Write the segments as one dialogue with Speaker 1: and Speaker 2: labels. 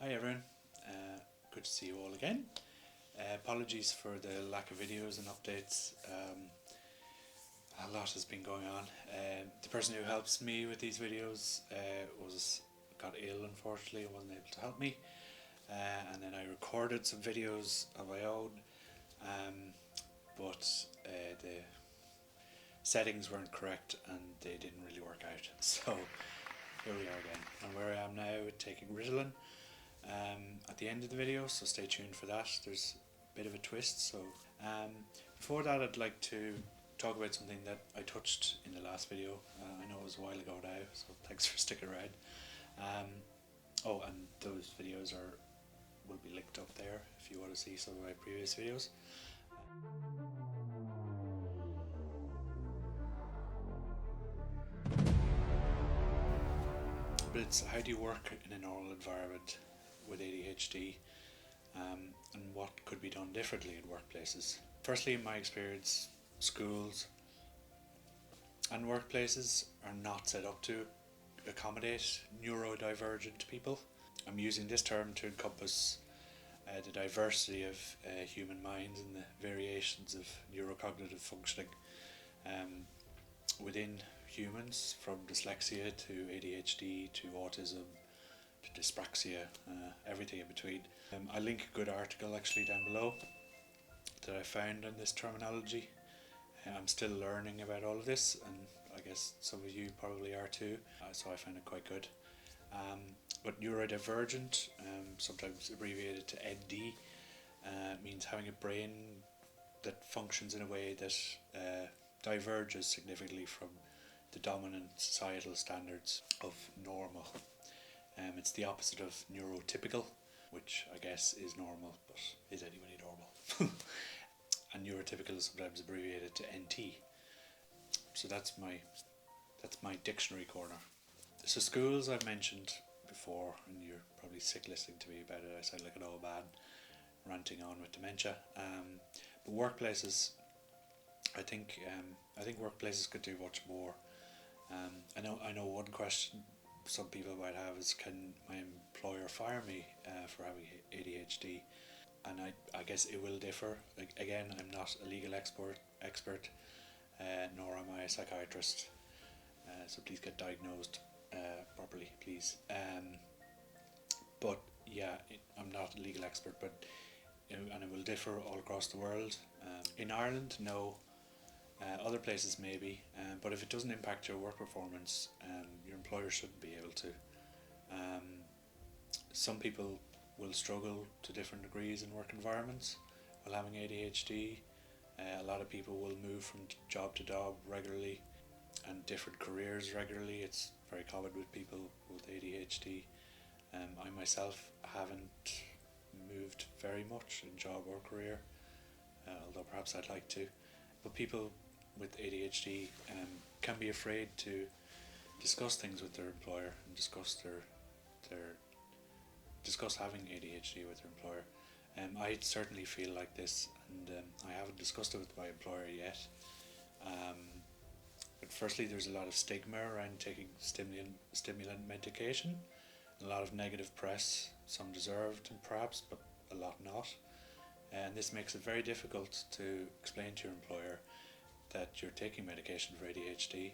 Speaker 1: Hi everyone, good to see you all again. Apologies for the lack of videos and updates. A lot has been going on. The person who helps me with these videos got ill, unfortunately, and wasn't able to help me. And then I recorded some videos of my own, but the settings weren't correct and they didn't really work out. So here we are again, and where I am now taking Ritalin at the end of the video, so stay tuned for that. There's a bit of a twist. So before that, I'd like to talk about something that I touched in the last video. I know it was a while ago now, so thanks for sticking around. And those videos will be linked up there if you want to see some of my previous videos. But it's how do you work in a normal environment with ADHD, and what could be done differently in workplaces. Firstly, in my experience, schools and workplaces are not set up to accommodate neurodivergent people. I'm using this term to encompass the diversity of human minds and the variations of neurocognitive functioning within humans, from dyslexia to ADHD to autism to dyspraxia, everything in between. I link a good article actually down below that I found on this terminology. I'm still learning about all of this, and I guess some of you probably are too, so I find it quite good. But neurodivergent, sometimes abbreviated to ND, means having a brain that functions in a way that diverges significantly from the dominant societal standards of normal. It's the opposite of neurotypical, which I guess is normal, but is anybody normal? And neurotypical is sometimes abbreviated to NT. So that's my dictionary corner. So schools I've mentioned before, and you're probably sick listening to me about it. I sound like an old man ranting on with dementia. But workplaces, I think workplaces could do much more. I know one question some people might have is, can my employer fire me for having ADHD? And I guess it will differ. Again, I'm not a legal expert, nor am I a psychiatrist, so please get diagnosed properly, please. But yeah, I'm not a legal expert, but and it will differ all across the world. In Ireland, no. Other places maybe, but if it doesn't impact your work performance, your employer shouldn't be able to. Some people will struggle to different degrees in work environments while having ADHD. A lot of people will move from job to job regularly and different careers regularly. It's very common with people with ADHD. I myself haven't moved very much in job or career, although perhaps I'd like to. But people with ADHD can be afraid to discuss things with their employer and discuss having ADHD with their employer. I certainly feel like this, and I haven't discussed it with my employer yet. But firstly, there's a lot of stigma around taking stimulant medication, a lot of negative press, some deserved and perhaps, but a lot not. And this makes it very difficult to explain to your employer that you're taking medication for ADHD.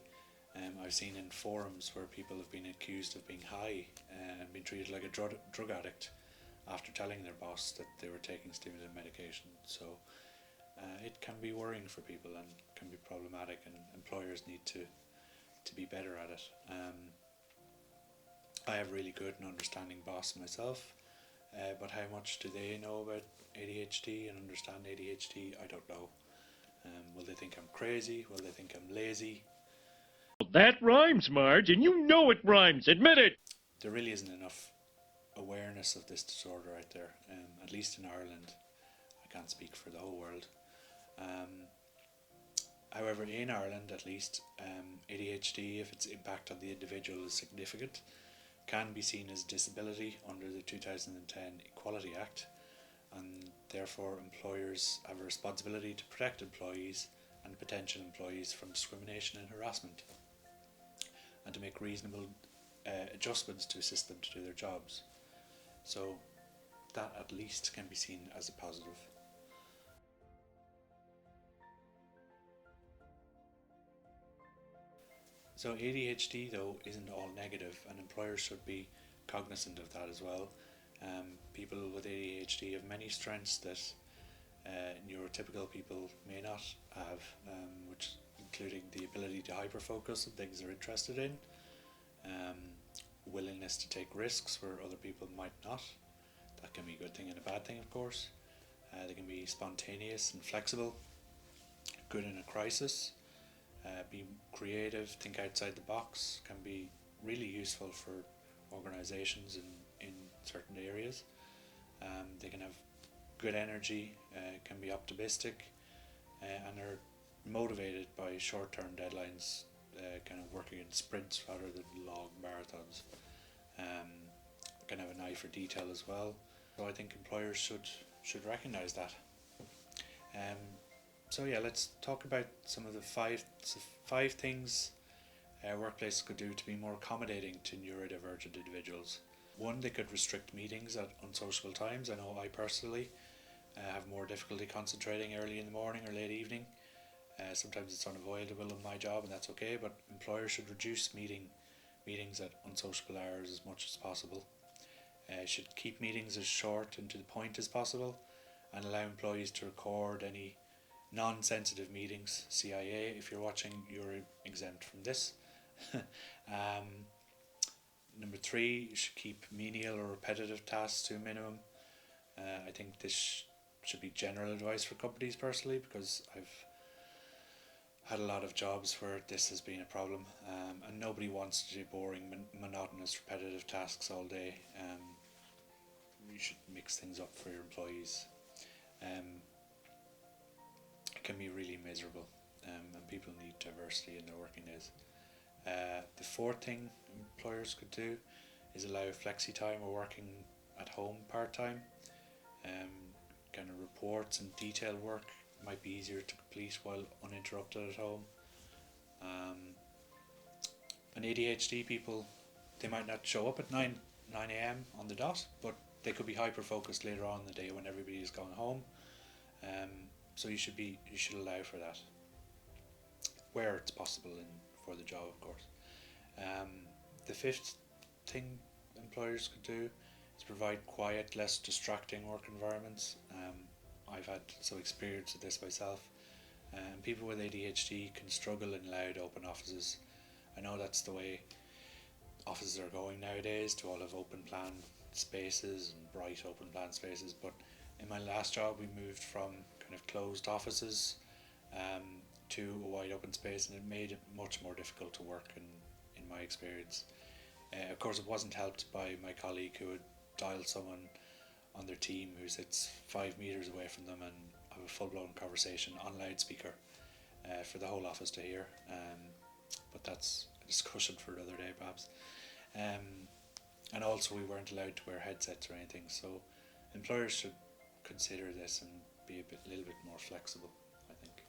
Speaker 1: I've seen in forums where people have been accused of being high and been treated like a drug addict after telling their boss that they were taking stimulant medication. So it can be worrying for people and can be problematic, and employers need to be better at it. I have really good and understanding boss myself, but how much do they know about ADHD and understand ADHD? I don't know. Will they think I'm crazy? Will they think I'm lazy?
Speaker 2: That rhymes, Marge, and you know it rhymes. Admit it!
Speaker 1: There really isn't enough awareness of this disorder out there, at least in Ireland. I can't speak for the whole world. However, in Ireland at least, ADHD, if its impact on the individual is significant, can be seen as a disability under the 2010 Equality Act, and therefore employers have a responsibility to protect employees and potential employees from discrimination and harassment, and to make reasonable adjustments to assist them to do their jobs. So that at least can be seen as a positive. So ADHD though isn't all negative, and employers should be cognizant of that as well. People with ADHD have many strengths that neurotypical people may not have, which including the ability to hyperfocus on things they're interested in, um, willingness to take risks where other people might not. That can be a good thing and a bad thing, of course. They can be spontaneous and flexible, good in a crisis, be creative, think outside the box, can be really useful for organizations in certain areas. They can have good energy, can be optimistic, and are motivated by short-term deadlines, kind of working in sprints rather than long marathons. Can have an eye for detail as well. So I think employers should recognise that. So yeah, let's talk about some of the five things workplaces could do to be more accommodating to neurodivergent individuals. One, they could restrict meetings at unsociable times. I know I personally have more difficulty concentrating early in the morning or late evening. Sometimes it's unavoidable in my job, and that's okay, but employers should reduce meetings at unsociable hours as much as possible. Should keep meetings as short and to the point as possible, and allow employees to record any non-sensitive meetings. CIA, if you're watching, you're exempt from this. Number 3, you should keep menial or repetitive tasks to a minimum. I think this should be general advice for companies personally, because I've had a lot of jobs where this has been a problem, and nobody wants to do boring, monotonous, repetitive tasks all day. You should mix things up for your employees. It can be really miserable, and people need diversity in their working days. The 4th thing employers could do is allow flexi time or working at home part-time. Kind of reports and detailed work might be easier to complete while uninterrupted at home. And ADHD people, they might not show up at 9 a.m. on the dot, but they could be hyper focused later on in the day when everybody is gone home. So you should allow for that where it's possible for the job, of course. The 5th thing employers could do is provide quiet, less distracting work environments. I've had some experience with this myself. People with ADHD can struggle in loud open offices. I know that's the way offices are going nowadays, to all have open plan spaces and bright open plan spaces, but in my last job we moved from kind of closed offices to a wide open space, and it made it much more difficult to work in my experience. Of course, it wasn't helped by my colleague who would dial someone on their team who sits 5 meters away from them and have a full-blown conversation on loudspeaker for the whole office to hear. But that's a discussion for another day, perhaps. And also, we weren't allowed to wear headsets or anything, so employers should consider this and be a little bit more flexible, I think.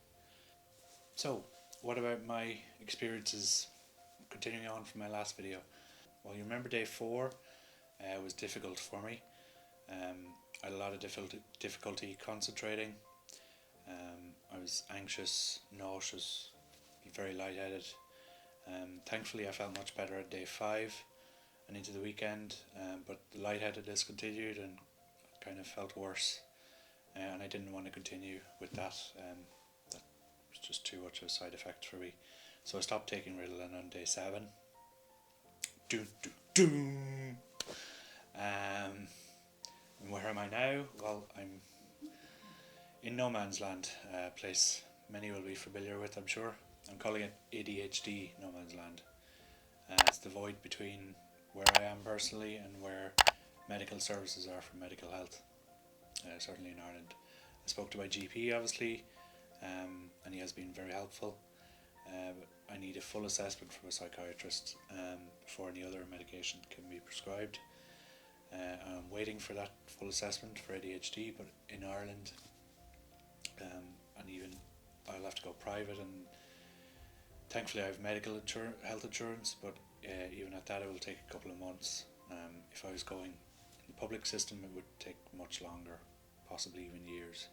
Speaker 1: So, what about my experiences continuing on from my last video? Well, you remember day 4 was difficult for me. I had a lot of difficulty concentrating. I was anxious, nauseous, very lightheaded. Thankfully I felt much better at day 5 and into the weekend, but the lightheadedness continued and kind of felt worse, and I didn't want to continue with that. That was just too much of a side effect for me, so I stopped taking Ritalin on day 7. And where am I now? Well, I'm in no man's land, a place many will be familiar with, I'm sure. I'm calling it ADHD no man's land. It's the void between where I am personally and where medical services are for medical health, certainly in Ireland. I spoke to my GP, obviously, and he has been very helpful. I need a full assessment from a psychiatrist before any other medication can be prescribed. I'm waiting for that full assessment for ADHD, but in Ireland, and even I'll have to go private, and thankfully I have medical health insurance, but even at that it will take a couple of months if I was going the public system it would take much longer, possibly even years.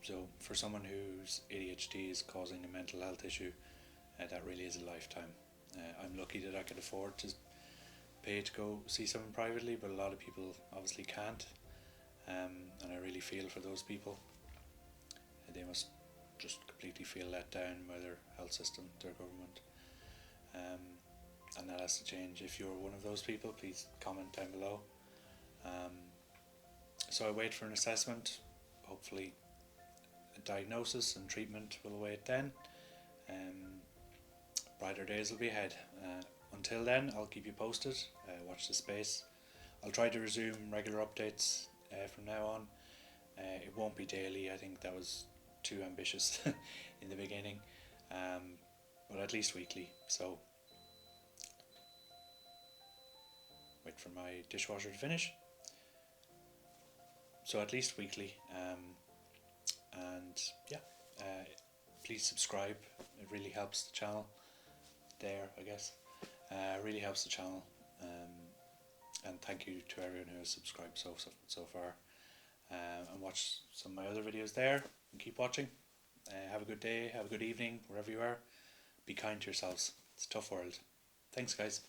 Speaker 1: So for someone whose ADHD is causing a mental health issue, that really is a lifetime. I'm lucky that I can afford to pay to go see someone privately, but a lot of people obviously can't, and I really feel for those people. They must just completely feel let down by their health system, their government, and that has to change. If you're one of those people, please comment down below. So I wait for an assessment, hopefully a diagnosis and treatment will await then. Brighter days will be ahead. Until then, I'll keep you posted. Watch the space. I'll try to resume regular updates from now on. It won't be daily, I think that was too ambitious in the beginning, but at least weekly. So wait for my dishwasher to finish. So at least weekly, and yeah, please subscribe. It really helps the channel there, I guess. Really helps the channel, and thank you to everyone who has subscribed so far, and watch some of my other videos there, and keep watching. Have a good day, have a good evening, wherever you are. Be kind to yourselves. It's a tough world. Thanks, guys.